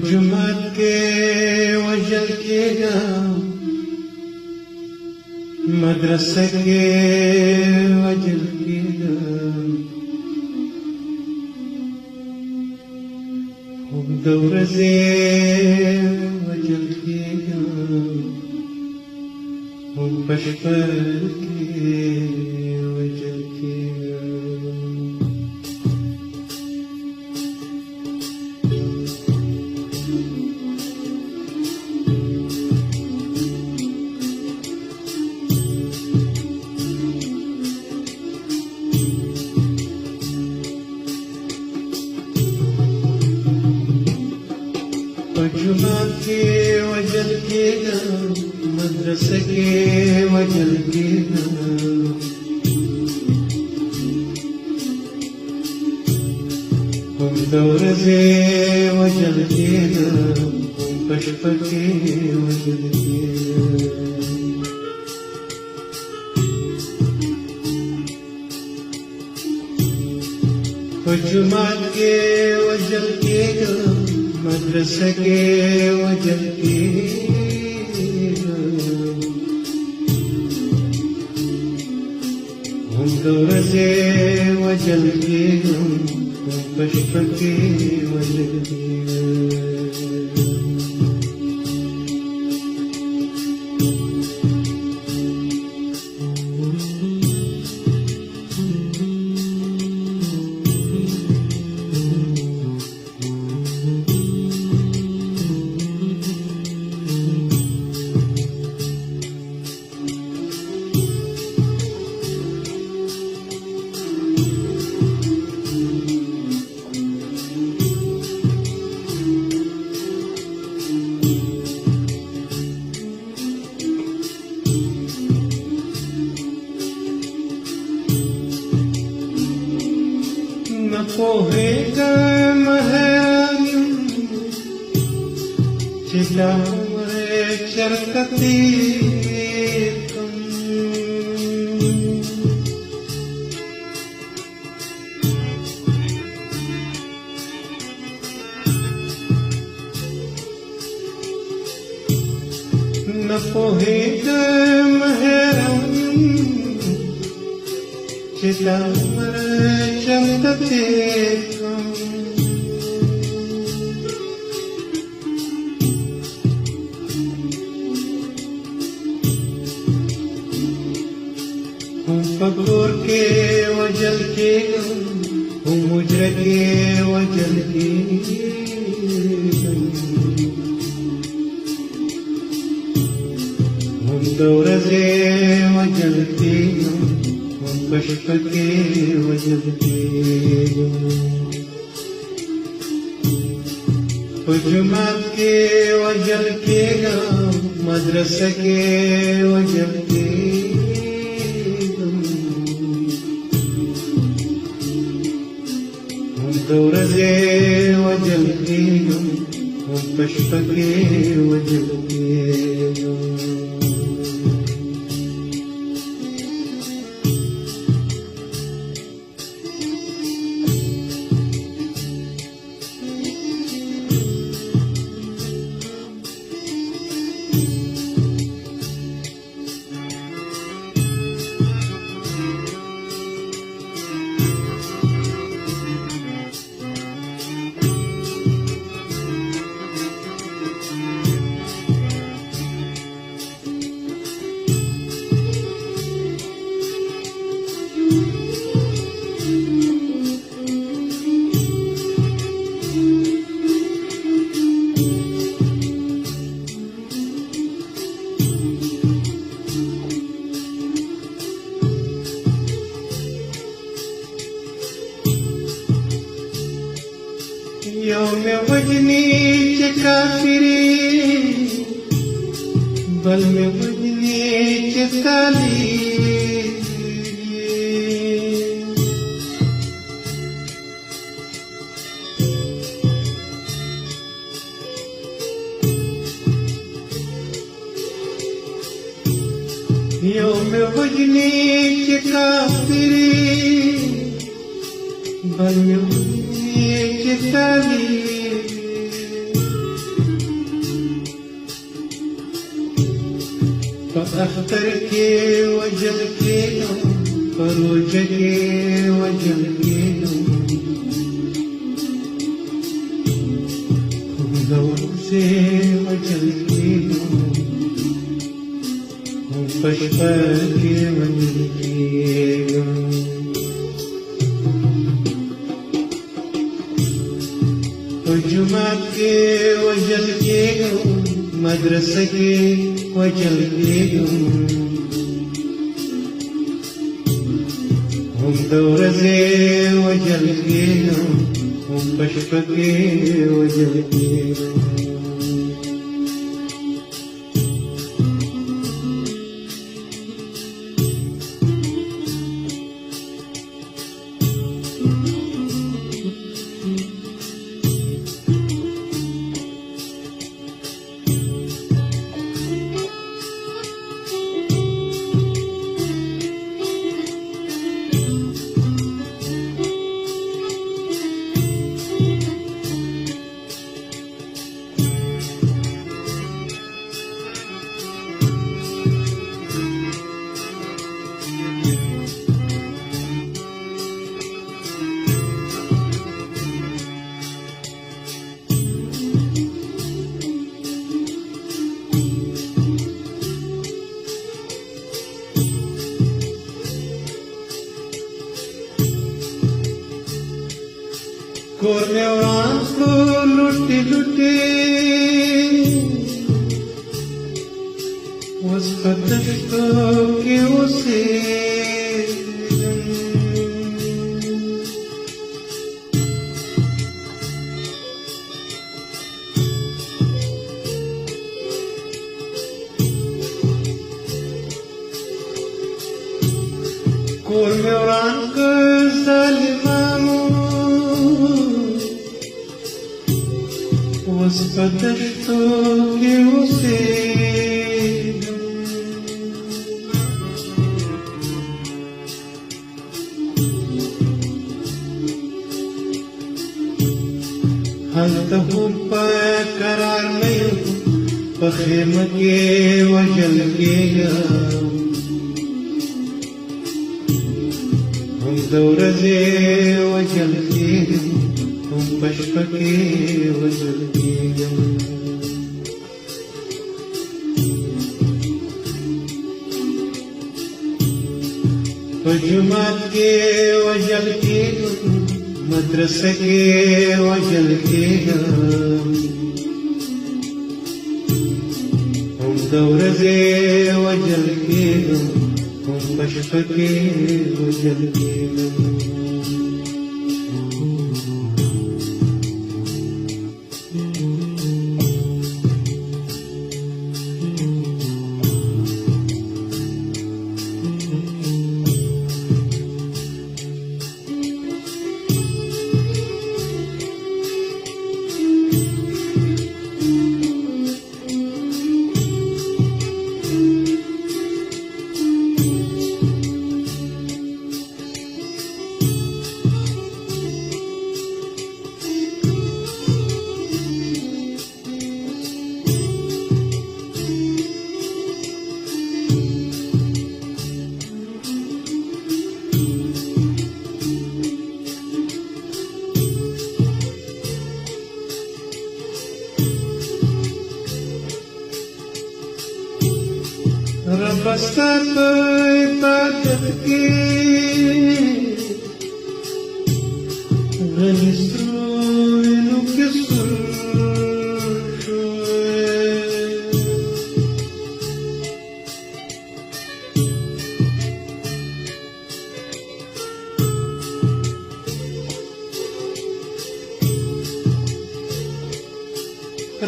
जुमात के वजल के मदरसे के वजल के दौर से वजल के बचपन के वजल के जुमात के वजल के मदरसे के वजल के दौर से वजल के पशप के वजल के जुमात के वजल के मदरसे के वजल के दौर से वजल के पशप के वजल के पोहेगा महरानी चिला चरकती न पोहेगा महरानी चिला चमकते फकूर के वजल के मुजर के वजल के दौर से वजल के पशप के वजल के जुमात के वजल के मदरसे के वजल के दौर से वजल के पशप के वजल के यौम वजनी चकाफिरी बल में वजनी चकाली यौम में बजने के काफिरी, बल में बजने के ताली, अख्तर के वजल के परोज के वजल के दौर से वजल के पशपर के वजल के जुमा के वजल के मदरसा के वजल के हम दौर से वजल के हम पशप के वजल के कोर्मेवान को लुटे लुटे उस दस्तों के उसे कोर्मेवान को सालिमानो وصفتشتو لوسيد هل تهم قرار نيو بخيمك وجلك هم دورزي وجلك हम पशपके वजल के जुमात के वजल के मदरसा के वजल के हम दौर से वजल के हम पशपके वजल के Rabasat ibadat ki Ranistru inu kisur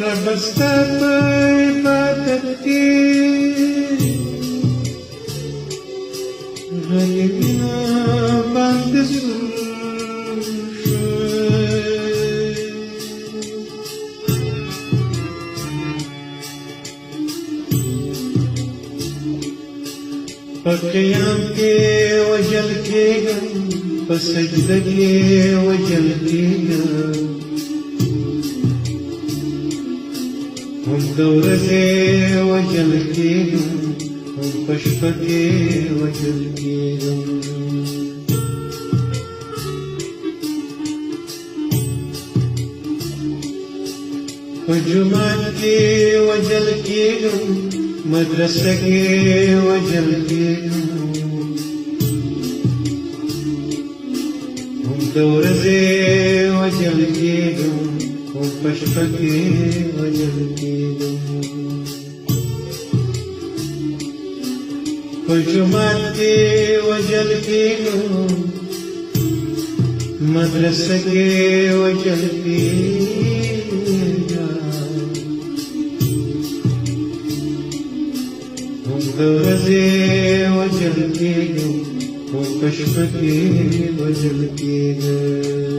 Rabasat ibadat ki Rayina bandisu قیام کې وجل کېږم په سجده کې وجل کېږم هم د ورځې وجل کېږم هم په شپه کې وجل کېږم په جومات کې وجل کېږم مدرسه کې وجل کېږم هم د ورځې وجل کېږم هم په شپه کې وجل کېږم په جومات کې وجل کېږم مدرسه کې وجل کېږم د ورځې وجل کېږم هم په شپه کې وجل کېږم